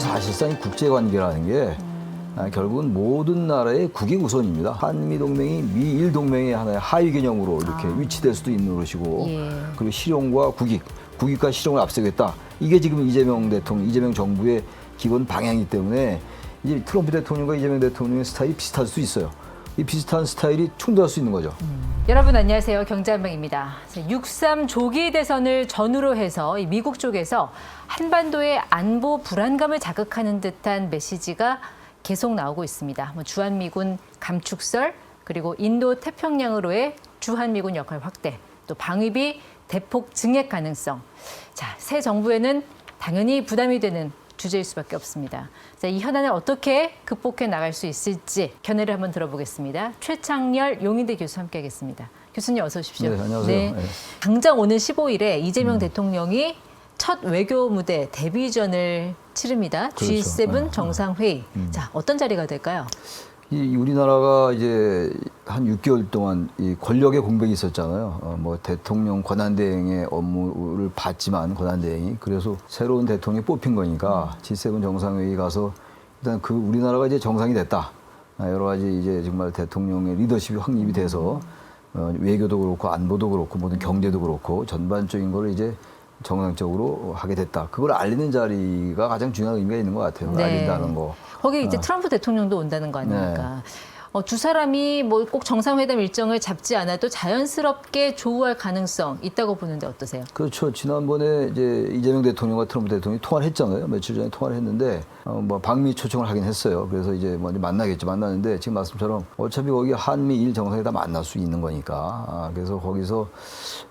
사실상 이 국제관계라는 게 결국은 모든 나라의 국익 우선입니다. 한미 동맹이 미일 동맹의 하나의 하위 개념으로 이렇게 위치될 수도 있는 것이고, 그리고 실용과 국익과 실용을 앞세우겠다. 이게 지금 이재명 대통령, 이재명 정부의 기본 방향이기 때문에 이제 트럼프 대통령과 이재명 대통령의 스타일이 비슷할 수 있어요. 이 비슷한 스타일이 충돌할 수 있는 거죠. 여러분 안녕하세요. 경제한방입니다. 6.3 조기 대선을 전후로 해서 미국 쪽에서 한반도의 안보 불안감을 자극하는 듯한 메시지가 계속 나오고 있습니다. 주한미군 감축설, 그리고 인도 태평양으로의 주한미군 역할 확대, 또 방위비 대폭 증액 가능성. 자, 새 정부에는 당연히 부담이 되는 주제일 수밖에 없습니다. 자, 이 현안을 어떻게 극복해 나갈 수 있을지 견해를 한번 들어보겠습니다. 최창렬 용인대 교수 함께하겠습니다. 교수님 어서 오십시오. 네, 안녕하세요. 네. 네. 당장 오는 15일에 이재명 대통령이 첫 외교 무대 데뷔전을 치릅니다. 그렇죠. G7 정상회의. 자, 어떤 자리가 될까요? 이 우리나라가 이제 한 6개월 동안 이 권력의 공백이 있었잖아요. 뭐 대통령 권한대행의 업무를 받지만 권한대행이 그래서 새로운 대통령이 뽑힌 거니까 G7 정상회의 가서 일단 그 우리나라가 이제 정상이 됐다. 여러 가지 이제 정말 대통령의 리더십이 확립이 돼서 외교도 그렇고 안보도 그렇고 모든 경제도 그렇고 전반적인 걸 이제 정상적으로 하게 됐다. 그걸 알리는 자리가 가장 중요한 의미가 있는 것 같아요. 네. 알린다는 거. 거기 이제 트럼프 대통령도 온다는 거 아닙니까? 두 사람이 뭐 꼭 정상회담 일정을 잡지 않아도 자연스럽게 조우할 가능성 있다고 보는데 어떠세요? 그렇죠. 지난번에 이제 이재명 대통령과 트럼프 대통령이 통화를 했잖아요. 며칠 전에 통화를 했는데 뭐 방미 초청을 하긴 했어요. 그래서 이제 먼저 만나겠죠. 만나는데 지금 말씀처럼 어차피 거기 한미일 정상회담 만날 수 있는 거니까 그래서 거기서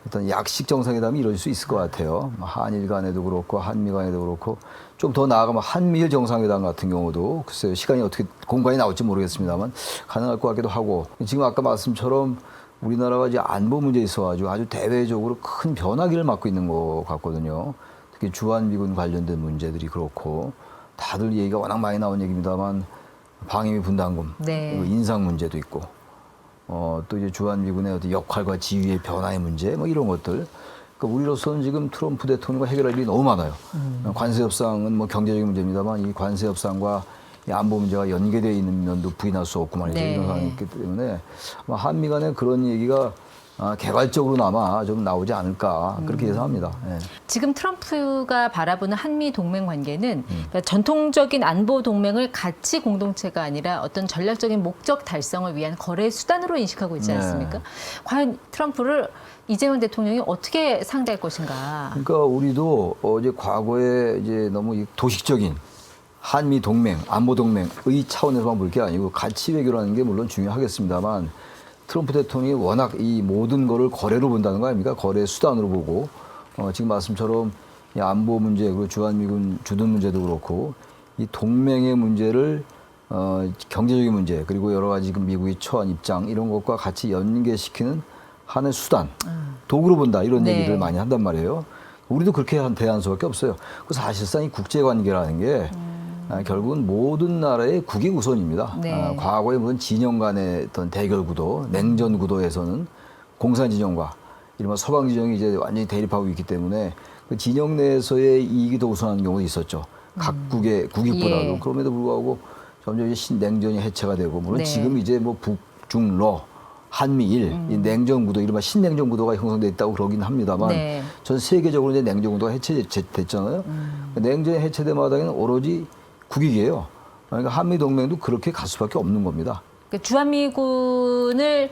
일단 약식 정상회담이 이루어질 수 있을 것 같아요. 한일 간에도 그렇고 한미 간에도 그렇고 좀 더 나아가면 한미일 정상회담 같은 경우도 글쎄요. 시간이 어떻게 공간이 나올지 모르겠습니다만 가능할 것 같기도 하고 지금 아까 말씀처럼 우리나라가 이제 안보 문제에 있어가지고 아주 대외적으로 큰 변화기를 맞고 있는 것 같거든요. 특히 주한미군 관련된 문제들이 그렇고 다들 얘기가 워낙 많이 나온 얘기입니다만 방위비 분담금, 네. 인상 문제도 있고 또 이제 주한미군의 어떤 역할과 지위의 변화의 문제 뭐 이런 것들. 그러니까 우리로서는 지금 트럼프 대통령과 해결할 일이 너무 많아요. 관세 협상은 뭐 경제적인 문제입니다만 이 관세 협상과 이 안보 문제가 연계되어 있는 면도 부인할 수 없고 말이죠. 네. 이런 상황이 있기 때문에 한미 간에 그런 얘기가 개괄적으로나마 좀 나오지 않을까 그렇게 예상합니다. 네. 지금 트럼프가 바라보는 한미 동맹 관계는 그러니까 전통적인 안보 동맹을 가치 공동체가 아니라 어떤 전략적인 목적 달성을 위한 거래 수단으로 인식하고 있지 않습니까? 네. 과연 트럼프를 이재명 대통령이 어떻게 상대할 것인가? 그러니까 우리도 이제 과거에 이제 너무 이 도식적인 한미 동맹, 안보 동맹의 차원에서만 볼 게 아니고 가치 외교라는 게 물론 중요하겠습니다만 트럼프 대통령이 워낙 이 모든 거를 거래로 본다는 거 아닙니까? 거래 수단으로 보고 지금 말씀처럼 이 안보 문제 그리고 주한미군 주둔 문제도 그렇고 이 동맹의 문제를 경제적인 문제 그리고 여러 가지 지금 미국이 처한 입장 이런 것과 같이 연계시키는 하나의 수단, 도구로 본다 이런 네. 얘기를 많이 한단 말이에요. 우리도 그렇게 대할 수밖에 없어요. 그 사실상 이 국제관계라는 게 결국은 모든 나라의 국익 우선입니다. 네. 과거에 무슨 진영 간의 어떤 대결 구도, 냉전 구도에서는 공산 진영과 이른바 서방 진영이 이제 완전히 대립하고 있기 때문에 그 진영 내에서의 이익이 더 우선한 경우도 있었죠. 각국의 국익보다도. 예. 그럼에도 불구하고 점점 이제 신냉전이 해체가 되고 물론 네. 지금 이제 뭐 북중러 한미일 이 냉전 구도 이른바 신냉전 구도가 형성돼 있다고 그러긴 합니다만 네. 전 세계적으로 이제 냉전 구도가 해체됐잖아요. 냉전이 해체된 마당에는 오로지 국익이에요. 그러니까 한미 동맹도 그렇게 갈 수밖에 없는 겁니다. 그러니까 주한미군을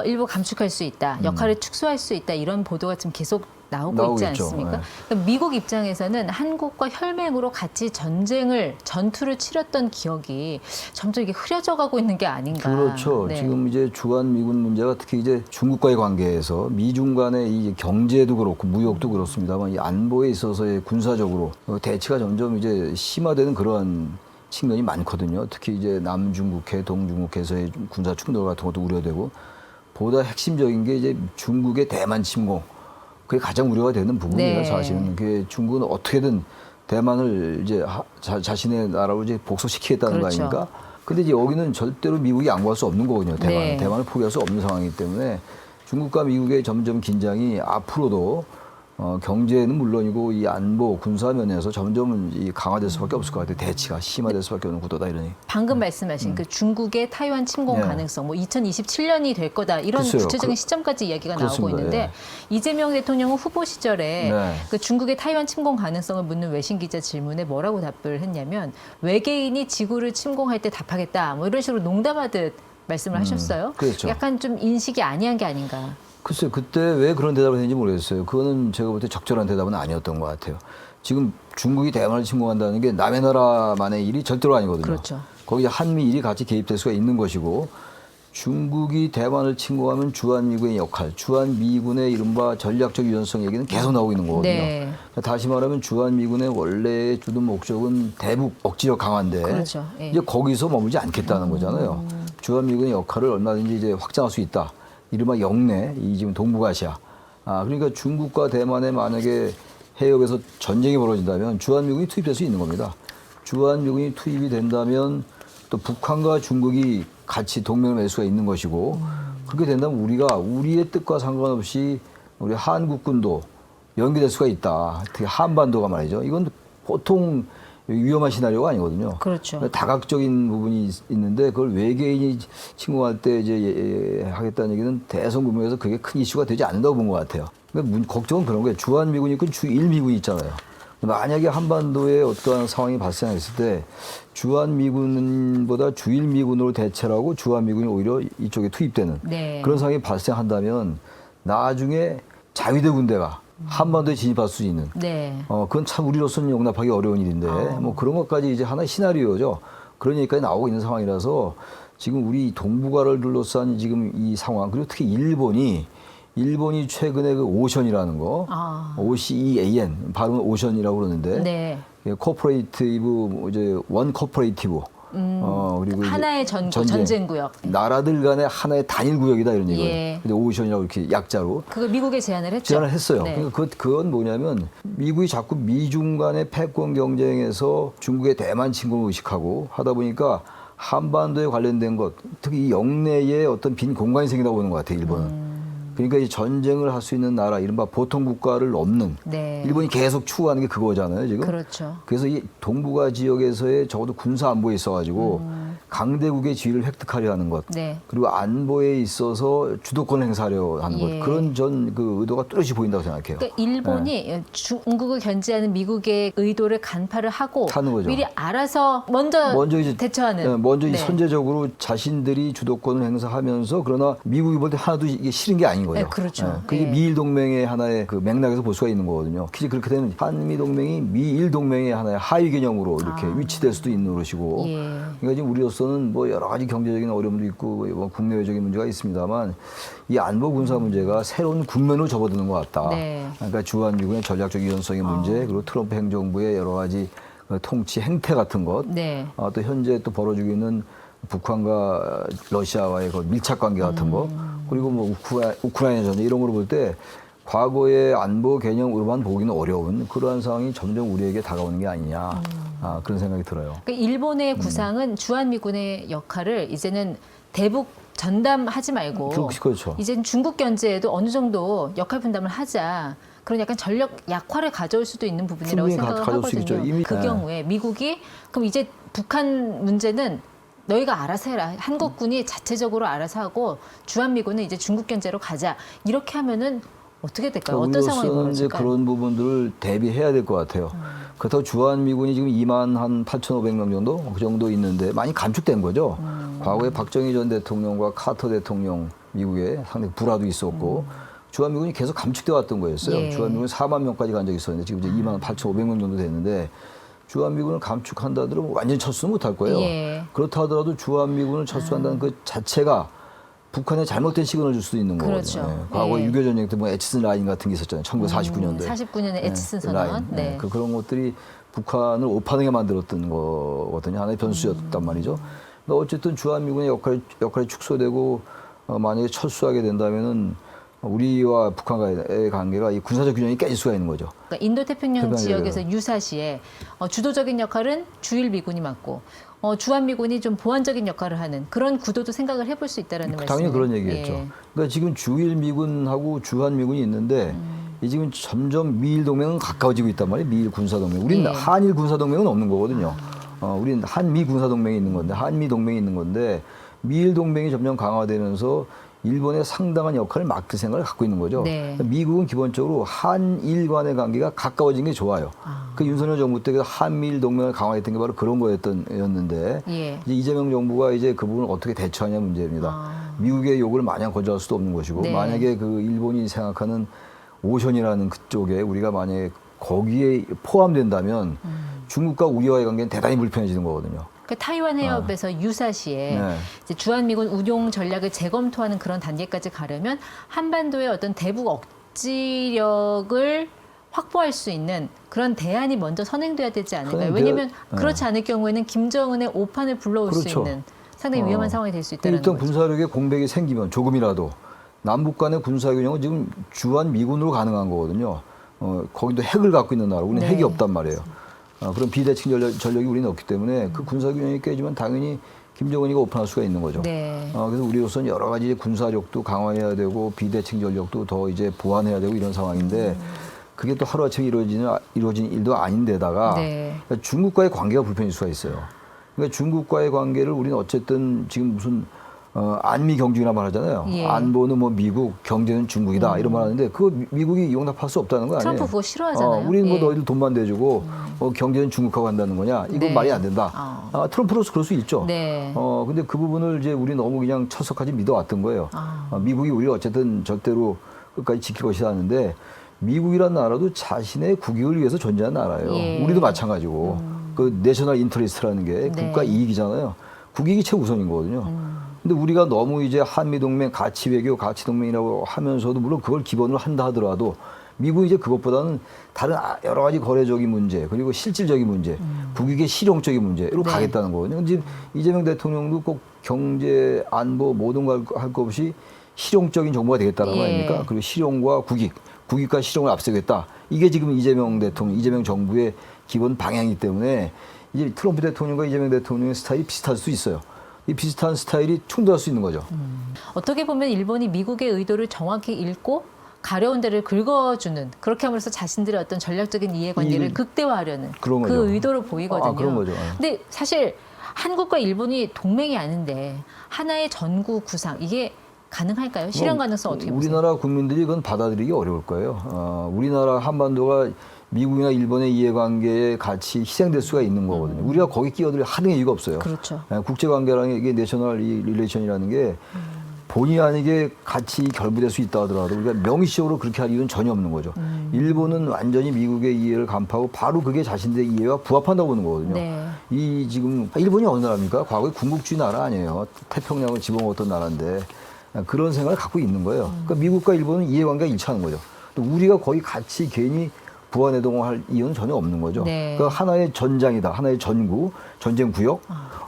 일부 감축할 수 있다, 역할을 축소할 수 있다 이런 보도가 지금 계속 나오고 있지 나오겠죠. 않습니까? 네. 그러니까 미국 입장에서는 한국과 혈맹으로 같이 전투를 치렀던 기억이 점점 이게 흐려져 가고 있는 게 아닌가. 그렇죠. 네. 지금 이제 주한미군 문제가 특히 이제 중국과의 관계에서 미중 간의 이 경제도 그렇고 무역도 그렇습니다만 이 안보에 있어서의 군사적으로 대치가 점점 이제 심화되는 그런 측면이 많거든요. 특히 이제 남중국해, 동중국해에서의 군사 충돌 같은 것도 우려되고 보다 핵심적인 게 이제 중국의 대만 침공. 그게 가장 우려가 되는 부분이에요. 네. 사실은 그게 중국은 어떻게든 대만을 이제 자신의 나라로 이제 복속시키겠다는 그렇죠. 거 아닙니까? 근데 이제 여기는 절대로 미국이 양보할 수 없는 거거든요. 대만은. 네. 대만을 포기할 수 없는 상황이기 때문에 중국과 미국의 점점 긴장이 앞으로도 경제는 물론이고 이 안보 군사 면에서 점점 이 강화될 수밖에 없을 것 같아요. 대치가 심화될 수밖에 없는 구도다 이러니. 방금 말씀하신 그 중국의 타이완 침공 예. 가능성, 뭐 2027년이 될 거다 이런 글쎄요. 구체적인 시점까지 이야기가 나오고 그렇습니다. 있는데 예. 이재명 대통령은 후보 시절에 네. 그 중국의 타이완 침공 가능성을 묻는 외신 기자 질문에 뭐라고 답을 했냐면 외계인이 지구를 침공할 때 답하겠다, 뭐 이런 식으로 농담하듯 말씀을 하셨어요. 그렇죠. 약간 좀 인식이 아니한 게 아닌가. 글쎄요, 그때 왜 그런 대답을 했는지 모르겠어요. 그거는 제가 볼 때 적절한 대답은 아니었던 것 같아요. 지금 중국이 대만을 침공한다는 게 남의 나라만의 일이 절대로 아니거든요. 그렇죠. 거기 한미일이 같이 개입될 수가 있는 것이고 중국이 대만을 침공하면 주한미군의 역할, 주한미군의 이른바 전략적 유연성 얘기는 계속 나오고 있는 거거든요. 네. 다시 말하면 주한미군의 원래 주둔 목적은 대북 억지력 강화인데 그렇죠. 예. 이제 거기서 머물지 않겠다는 거잖아요. 주한미군의 역할을 얼마든지 이제 확장할 수 있다. 이른바 영내, 이 지금 동북아시아. 그러니까 중국과 대만에 만약에 해역에서 전쟁이 벌어진다면 주한미군이 투입될 수 있는 겁니다. 주한미군이 투입이 된다면 또 북한과 중국이 같이 동맹을 맺을 수가 있는 것이고 그렇게 된다면 우리가 우리의 뜻과 상관없이 우리 한국군도 연계될 수가 있다. 특히 한반도가 말이죠. 이건 보통 위험한 시나리오가 아니거든요. 그렇죠. 다각적인 부분이 있는데 그걸 외계인이 침공할 때 이제 하겠다는 얘기는 대선 국면에서 그게 큰 이슈가 되지 않는다고 본 것 같아요. 그러니까 걱정은 그런 거예요. 주한미군이 있고 주일미군이 있잖아요. 만약에 한반도에 어떠한 상황이 발생했을 때 주한미군보다 주일미군으로 대체를 하고 주한미군이 오히려 이쪽에 투입되는 네. 그런 상황이 발생한다면 나중에 자위대 군대가 한반도에 진입할 수 있는 네. 그건 참 우리로서는 용납하기 어려운 일인데 뭐 그런 것까지 이제 하나의 시나리오죠. 그런 얘기까지 나오고 있는 상황이라서 지금 우리 동북아를 둘러싼 지금 이 상황 그리고 특히 일본이 최근에 그 오션이라는 거 OCEAN 발음은 오션이라고 그러는데 네. 코퍼레이티브 이제 원 코퍼레이티브 그리고 하나의 전쟁 구역. 나라들 간의 하나의 단일 구역이다 이런 얘기예요. 예. 근데 오션이라고 이렇게 약자로 그거 미국에 제안을 했죠. 제안을 했어요. 네. 그러니까 그건 뭐냐면 미국이 자꾸 미중 간의 패권 경쟁에서 중국의 대만 침공을 의식하고 하다 보니까 한반도에 관련된 것, 특히 이 영내에 어떤 빈 공간이 생기다고 보는 것 같아요, 일본은. 그러니까 이 전쟁을 할 수 있는 나라, 이른바 보통 국가를 넘는 네. 일본이 계속 추구하는 게 그거잖아요, 지금. 그렇죠. 그래서 이 동북아 지역에서의 적어도 군사 안보에 있어가지고 강대국의 지위를 획득하려 하는 것, 네. 그리고 안보에 있어서 주도권을 행사하려 하는 예. 것, 그런 전 그 의도가 뚜렷이 보인다고 생각해요. 그러니까 일본이 중국을 견제하는 미국의 의도를 간파를 하고 하는 거죠. 미리 알아서 먼저 이제 대처하는. 먼저 네. 선제적으로 자신들이 주도권을 행사하면서 그러나 미국이 볼 때 하나도 이게 싫은 게 아닌 거죠. 네, 그렇죠. 그게 예. 미일 동맹의 하나의 그 맥락에서 볼 수가 있는 거거든요. 특히 그렇게 되면 한미 동맹이 미일 동맹의 하나의 하위 개념으로 이렇게 위치될 수도 있는 것이고. 예. 그러니까 지금 우리로서는 뭐 여러 가지 경제적인 어려움도 있고 뭐 국내외적인 문제가 있습니다만 이 안보 군사 문제가 새로운 국면으로 접어드는 것 같다. 네. 그러니까 주한미군의 전략적 유연성의 문제 그리고 트럼프 행정부의 여러 가지 통치 행태 같은 것. 네. 또 현재 또 벌어지고 있는 북한과 러시아와의 그 밀착 관계 같은 거 그리고 뭐 우크라이나 전쟁 이런 거로 볼 때 과거의 안보 개념으로만 보기는 어려운 그러한 상황이 점점 우리에게 다가오는 게 아니냐 그런 생각이 들어요. 그러니까 일본의 구상은 주한미군의 역할을 이제는 대북 전담하지 말고 그렇죠. 이제는 중국 견제에도 어느 정도 역할 분담을 하자. 그런 약간 전력 약화를 가져올 수도 있는 부분이라고 충분히 생각을 가져올 수 있죠. 하거든요. 이미, 그 네. 경우에 미국이 그럼 이제 북한 문제는 너희가 알아서 해라. 한국군이 자체적으로 알아서 하고 주한미군은 이제 중국 견제로 가자. 이렇게 하면은 어떻게 될까요? 어떤 상황이 우리로서는 이제 벌어질까요? 그런 부분들을 대비해야 될 것 같아요. 그렇다고 주한미군이 지금 2만 한 8,500명 정도 그 정도 있는데 많이 감축된 거죠. 과거에 박정희 전 대통령과 카터 대통령 미국에 상당히 불화도 있었고 주한미군이 계속 감축돼 왔던 거였어요. 예. 주한미군이 4만 명까지 간 적이 있었는데 지금 이제 2만 8,500명 정도 됐는데 주한미군을 감축한다 하더라도 완전히 철수는 못할 거예요. 예. 그렇다 하더라도 주한미군을 철수한다는 그 자체가 북한에 잘못된 시그널을 줄 수도 있는 그렇죠. 거거든요. 과거 예. 6.25 전쟁 때 뭐 에치슨 라인 같은 게 있었잖아요. 1949년도에. 49년에 에치슨 선언. 네. 그런 것들이 북한을 오판하게 만들었던 거거든요. 하나의 변수였단 말이죠. 근데 어쨌든 주한미군의 역할이 축소되고 만약에 철수하게 된다면은 우리와 북한과의 관계가 이 군사적 균형이 깨질 수가 있는 거죠. 그러니까 인도태평양 태평양 지역에서 유사시에 주도적인 역할은 주일미군이 맡고 주한미군이 좀 보완적인 역할을 하는 그런 구도도 생각을 해볼 수 있다라는 말씀이에요. 당연히 그런 얘기겠죠. 예. 그러니까 지금 주일미군하고 주한미군이 있는데 이 지금 점점 미일 동맹은 가까워지고 있단 말이에요. 미일 군사 동맹. 우리는 예. 한일 군사 동맹은 없는 거거든요. 우리는 한미 군사 동맹이 있는 건데, 한미 동맹이 있는 건데, 미일 동맹이 점점 강화되면서 일본의 상당한 역할을 맡길 생각을 갖고 있는 거죠. 네. 미국은 기본적으로 한일 간의 관계가 가까워진 게 좋아요. 그 윤석열 정부 때 한미일 동맹을 강화했던 게 바로 그런 거였는데, 예. 이제 이재명 정부가 이제 그 부분을 어떻게 대처하냐 문제입니다. 미국의 요구를 마냥 거절할 수도 없는 것이고, 네. 만약에 그 일본이 생각하는 오션이라는 그쪽에 우리가 만약에 거기에 포함된다면 중국과 우리와의 관계는 대단히 불편해지는 거거든요. 그 타이완 해협에서 유사시에 네. 이제 주한미군 운용 전략을 재검토하는 그런 단계까지 가려면 한반도의 어떤 대북 억지력을 확보할 수 있는 그런 대안이 먼저 선행돼야 되지 않을까요? 왜냐하면 그렇지 않을 경우에는 김정은의 오판을 불러올 수 그렇죠. 있는 상당히 위험한 상황이 될 수 있다는 일단 거죠. 군사력의 공백이 생기면 조금이라도 남북 간의 군사균형은 지금 주한 미군으로 가능한 거거든요. 거기도 핵을 갖고 있는 나라, 우리는 네. 핵이 없단 말이에요. 그런 비대칭 전력이 우리는 없기 때문에 그 군사균형이 깨지면 당연히 김정은이가 오픈할 수가 있는 거죠. 네. 그래서 우리로서는 여러 가지 군사력도 강화해야 되고 비대칭 전력도 더 이제 보완해야 되고 이런 상황인데 그게 또 하루아침에 이루어진 일도 아닌데다가 네. 그러니까 중국과의 관계가 불편할 수가 있어요. 그러니까 중국과의 관계를 우리는 어쨌든 지금 무슨 안미 경중이라 말하잖아요. 예. 안보는 뭐 미국, 경제는 중국이다 이런 말 하는데 그거 미국이 용납할 수 없다는 거 아니에요? 트럼프 그거 싫어하잖아요. 우리는 뭐 예. 너희들 돈만 대주고 경제는 중국하고 한다는 거냐? 이건 네. 말이 안 된다. 트럼프로서 그럴 수 있죠. 네. 근데 그 부분을 이제 우리 너무 그냥 철석하지 믿어왔던 거예요. 미국이 우리를 어쨌든 절대로 끝까지 지킬 것이다 하는데 미국이란 나라도 자신의 국익을 위해서 존재하는 나라예요. 예. 우리도 마찬가지고 그 내셔널 인터리스트라는 게 네. 국가 이익이잖아요. 국익이 최우선인 거거든요. 근데 우리가 너무 이제 한미동맹 가치 외교, 가치 동맹이라고 하면서도 물론 그걸 기본으로 한다 하더라도 미국이 이제 그것보다는 다른 여러 가지 거래적인 문제 그리고 실질적인 문제, 국익의 실용적인 문제로 네. 가겠다는 거거든요. 지금 이재명 대통령도 꼭 경제, 안보 모든 걸 할 것 없이 실용적인 정부가 되겠다는 거 예. 아닙니까? 그리고 실용과 국익과 실용을 앞세우겠다. 이게 지금 이재명 대통령, 이재명 정부의 기본 방향이기 때문에 이제 트럼프 대통령과 이재명 대통령의 스타일이 비슷할 수 있어요. 이 비슷한 스타일이 충돌할 수 있는 거죠. 어떻게 보면 일본이 미국의 의도를 정확히 읽고 가려운 데를 긁어주는 그렇게 함으로써 자신들의 어떤 전략적인 이해관계를 극대화하려는 그런 그 거죠. 의도로 보이거든요. 그런 거죠. 근데 사실 한국과 일본이 동맹이 아닌데 하나의 전구 구상 이게 가능할까요? 실현 가능성 어떻게 보세요? 우리나라 국민들이 그건 받아들이기 어려울 거예요. 우리나라 한반도가 미국이나 일본의 이해관계에 같이 희생될 수가 있는 거거든요. 우리가 거기 끼어들 하는 이유가 없어요. 그렇죠. 국제관계라는 게 이게 내셔널 릴레이션이라는 게 본의 아니게 같이 결부될 수 있다 하더라도 우리가 명시적으로 그렇게 할 이유는 전혀 없는 거죠. 일본은 완전히 미국의 이해를 간파하고 바로 그게 자신들의 이해와 부합한다고 보는 거거든요. 네. 이 지금 일본이 어느 나라입니까? 과거에 군국주의 나라 아니에요. 태평양을 집어먹었던 나라인데 그런 생각을 갖고 있는 거예요. 그러니까 미국과 일본은 이해관계가 일치하는 거죠. 또 우리가 거의 같이 괜히 부안해동할 이유는 전혀 없는 거죠. 네. 그러니까 하나의 전장이다, 하나의 전구, 전쟁 구역.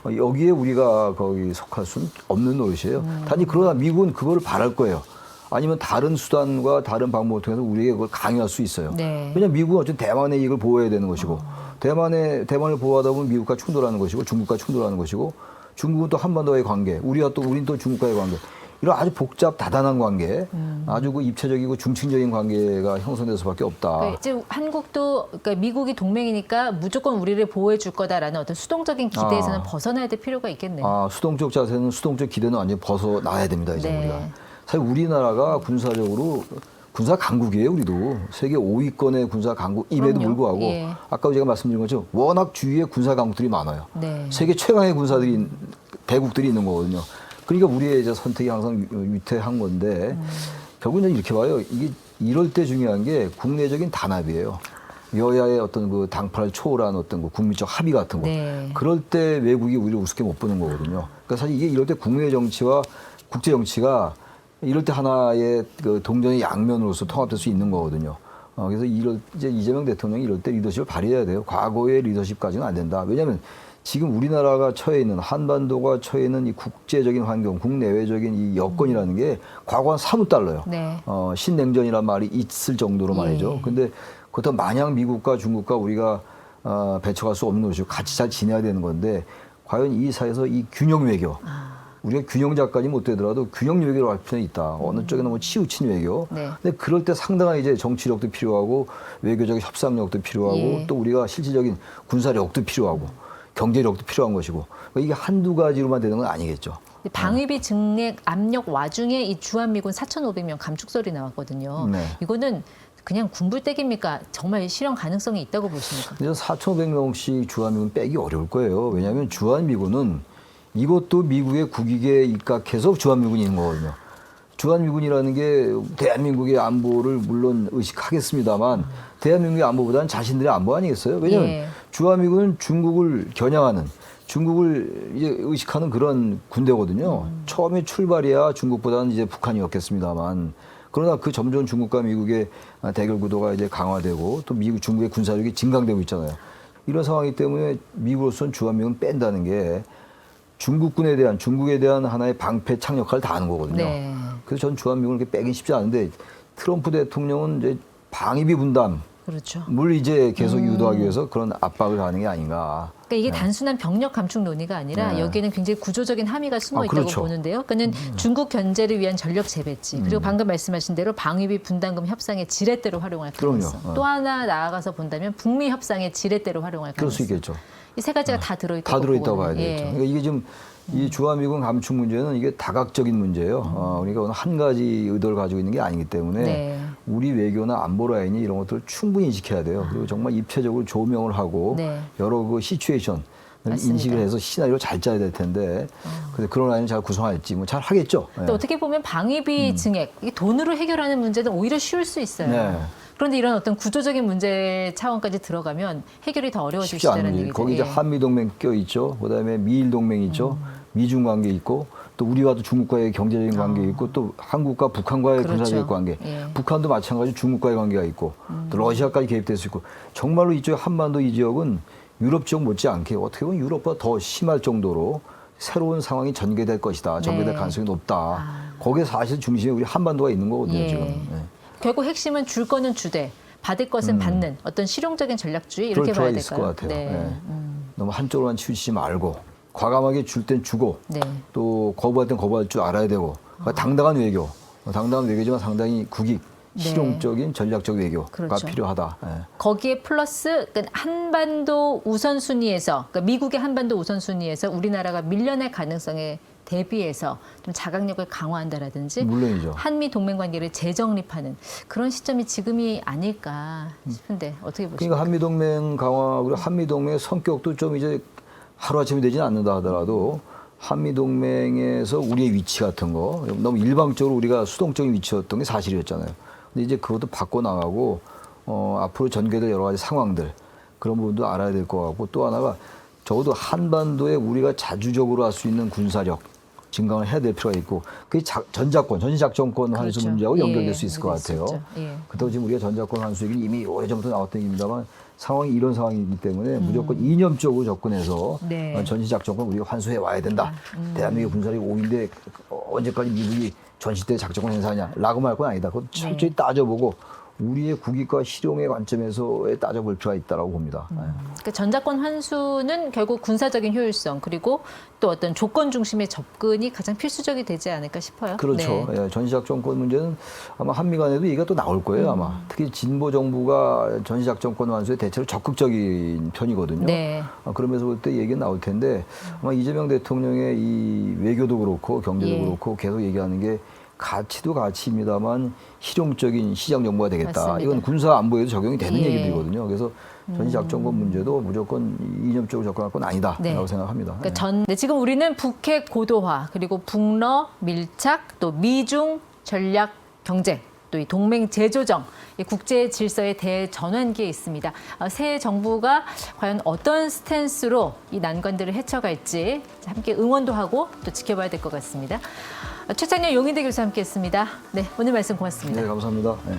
여기에 우리가 거기 속할 수는 없는 노릇이에요. 단지 그러나 미국은 그거를 바랄 거예요. 아니면 다른 수단과 다른 방법을 통해서 우리에게 그걸 강요할 수 있어요. 네. 왜냐하면 미국은 어쨌든 대만의 이익을 보호해야 되는 것이고, 대만을 보호하다 보면 미국과 충돌하는 것이고, 중국과 충돌하는 것이고, 중국은 또 한반도와의 관계, 우리는 또 중국과의 관계. 이런 아주 복잡 다단한 관계, 아주 그 입체적이고 중층적인 관계가 형성될 수밖에 없다. 그러니까 이제 한국도 그러니까 미국이 동맹이니까 무조건 우리를 보호해 줄 거다라는 어떤 수동적인 기대에서는 벗어나야 될 필요가 있겠네요. 수동적 자세는 수동적 기대는 완전히 벗어나야 됩니다. 이제 네. 우리가. 사실 우리나라가 군사적으로 군사 강국이에요. 우리도 세계 5위권의 군사 강국임에도 그럼요. 불구하고 예. 아까 제가 말씀드린 것처럼 워낙 주위에 군사 강국들이 많아요. 네. 세계 최강의 대국들이 있는 거거든요. 그러니까 우리의 이제 선택이 항상 위태한 건데 결국은 이렇게 봐요. 이게 이럴 때 중요한 게 국내적인 단합이에요. 여야의 어떤 그 당파를 초월한 어떤 그 국민적 합의 같은 거. 네. 그럴 때 외국이 우리를 우습게 못 보는 거거든요. 그러니까 사실 이게 이럴 때 국내 정치와 국제 정치가 이럴 때 하나의 그 동전의 양면으로서 통합될 수 있는 거거든요. 그래서 이제 이재명 대통령이 이럴 때 리더십을 발휘해야 돼요. 과거의 리더십까지는 안 된다. 왜냐하면 지금 우리나라가 처해 있는 한반도가 처해 있는 이 국제적인 환경, 국내외적인 이 여건이라는 게 과거와는 사뭇 달라요. 네. 신냉전이란 말이 있을 정도로 말이죠. 근데 그렇다고 마냥 미국과 중국과 우리가 배척할 수 없는 것이고 같이 잘 지내야 되는 건데 과연 이 사이에서 이 균형 외교, 우리가 균형자까지 못 되더라도 균형 외교로 할 필요는 있다. 어느 쪽에 너무 치우친 외교. 네. 근데 그럴 때 상당한 이제 정치력도 필요하고 외교적 협상력도 필요하고 예. 또 우리가 실질적인 군사력도 필요하고 경제력도 필요한 것이고 그러니까 이게 한두 가지로만 되는 건 아니겠죠. 방위비 증액 압력 와중에 이 주한미군 4,500명 감축설이 나왔거든요. 네. 이거는 그냥 군불대기입니까? 정말 실현 가능성이 있다고 보십니까? 이제 4,500명씩 주한미군 빼기 어려울 거예요. 왜냐하면 주한미군은 이것도 미국의 국익에 입각해서 주한미군이 있는 거거든요. 주한미군이라는 게 대한민국의 안보를 물론 의식하겠습니다만 대한민국의 안보보다는 자신들의 안보 아니겠어요? 왜냐하면 예. 주한미군은 중국을 겨냥하는 중국을 이제 의식하는 그런 군대거든요. 처음에 출발이야 중국보다는 이제 북한이었겠습니다만 그러나 그 점점 중국과 미국의 대결 구도가 이제 강화되고 또 미국 중국의 군사력이 증강되고 있잖아요. 이런 상황이기 때문에 미국으로서는 주한미군 뺀다는 게 중국군에 대한 중국에 대한 하나의 방패 착 역할을 다 하는 거거든요. 네. 그래서 전 주한미군을 이렇게 빼긴 쉽지 않은데 트럼프 대통령은 이제 방위비 분담을 그렇죠. 이제 계속 유도하기 위해서 그런 압박을 하는 게 아닌가. 그러니까 이게 단순한 병력 감축 논의가 아니라 네. 여기에는 굉장히 구조적인 함의가 숨어 있다고 그렇죠. 보는데요. 그러니까 중국 견제를 위한 전력 재배치 그리고 방금 말씀하신 대로 방위비 분담금 협상의 지렛대로 활용할 가능성. 그럼요. 또 하나 나아가서 본다면 북미 협상의 지렛대로 활용할 그럴 수 가능성. 있겠죠. 이 세 가지가 다 들어있다고 다 들어있다고 봐야 보거든요. 되겠죠. 예. 그러니까 이게 지금 이 주한미군 감축 문제는 이게 다각적인 문제예요. 그러니까 어느 한 가지 의도를 가지고 있는 게 아니기 때문에 네. 우리 외교나 안보 라인이 이런 것들을 충분히 인식해야 돼요. 그리고 정말 입체적으로 조명을 하고 네. 여러 그 시츄에이션을 맞습니다. 인식을 해서 시나리오를 잘 짜야 될 텐데 근데 그런 라인을 잘 구성할지 뭐 잘 하겠죠. 근데 어떻게 보면 방위비 증액, 이게 돈으로 해결하는 문제는 오히려 쉬울 수 있어요. 네. 그런데 이런 어떤 구조적인 문제 차원까지 들어가면 해결이 더 어려워질 쉽지 수 않은 있다는 일. 얘기죠. 거기 이제 예. 한미동맹 껴 있죠. 그다음에 미일동맹 있죠. 미중 관계 있고 또 우리와도 중국과의 경제적인 관계 있고 또 한국과 북한과의 그렇죠. 군사적 관계. 예. 북한도 마찬가지 중국과의 관계가 있고 또 러시아까지 개입될 수 있고 정말로 이쪽 한반도 이 지역은 유럽 지역 못지않게 어떻게 보면 유럽보다 더 심할 정도로 새로운 상황이 전개될 것이다. 전개될 네. 가능성이 높다. 거기에 사실 중심에 우리 한반도가 있는 거거든요. 예. 지금. 네. 결국 핵심은 줄 거는 주되 받을 것은 받는 어떤 실용적인 전략주의 이렇게 그럴 봐야 필요가 있을 것 될까요? 같아요. 네. 네. 너무 한쪽으로만 치우치지 말고 과감하게 줄 땐 주고 네. 또 거부할 땐 거부할 줄 알아야 되고 그러니까 당당한 외교, 당당한 외교지만 상당히 국익, 네. 실용적인 전략적 외교가 그렇죠. 필요하다. 예. 거기에 플러스 그러니까 한반도 우선순위에서 그러니까 미국의 한반도 우선순위에서 우리나라가 밀려날 가능성에 대비해서 좀 자각력을 강화한다라든지 물론이죠. 한미 동맹 관계를 재정립하는 그런 시점이 지금이 아닐까 싶은데 어떻게 보십니까? 그러니까 한미동맹 강화 그리고 한미동맹의 성격도 좀 이제 하루아침에 되지는 않는다 하더라도 한미동맹에서 우리의 위치 같은 거 너무 일방적으로 우리가 수동적인 위치였던 게 사실이었잖아요. 근데 이제 그것도 바꿔 나가고 앞으로 전개될 여러 가지 상황들 그런 부분도 알아야 될 것 같고 또 하나가 적어도 한반도에 우리가 자주적으로 할 수 있는 군사력 증강을 해야 될 필요가 있고 그게 전자권, 전시작전권 환수 그렇죠. 문제하고 연결될 예, 수 있을 것 연결될 수 같아요. 있죠. 예. 그렇다고 지금 우리가 전자권 환수 얘기는 이미 오래전부터 나왔던 얘기입니다만 상황이 이런 상황이기 때문에 무조건 이념적으로 접근해서 네. 전시작전권 우리가 환수해 와야 된다. 대한민국 군사력이 5인데 언제까지 미국이 전시 때 작전권 행사하냐 라고 말 건 아니다. 그거 철저히 따져보고 우리의 국익과 실용의 관점에서 따져볼 필요가 있다고 봅니다. 그러니까 전자권 환수는 결국 군사적인 효율성 그리고 또 어떤 조건 중심의 접근이 가장 필수적이 되지 않을까 싶어요. 그렇죠. 네. 예, 전시작전권 문제는 아마 한미 간에도 얘기가 또 나올 거예요. 아마 특히 진보 정부가 전시작전권 완수에 대체로 적극적인 편이거든요. 네. 그러면서 볼 때 얘기가 나올 텐데 아마 이재명 대통령의 이 외교도 그렇고 경제도 예. 그렇고 계속 얘기하는 게 가치도 가치입니다만 실용적인 시장 정부가 되겠다. 맞습니다. 이건 군사 안보에도 적용이 되는 예. 얘기들이거든요. 그래서 전시작전권 문제도 무조건 이념적으로 접근할 건 아니다라고 네. 생각합니다. 그러니까 네, 지금 우리는 북핵 고도화 그리고 북러 밀착 또 미중 전략 경제 또 이 동맹 재조정 이 국제 질서의 대전환기에 있습니다. 새 정부가 과연 어떤 스탠스로 이 난관들을 헤쳐갈지 함께 응원도 하고 또 지켜봐야 될 것 같습니다. 최창렬 용인대 교수 함께했습니다. 네, 오늘 말씀 고맙습니다. 네, 감사합니다. 네.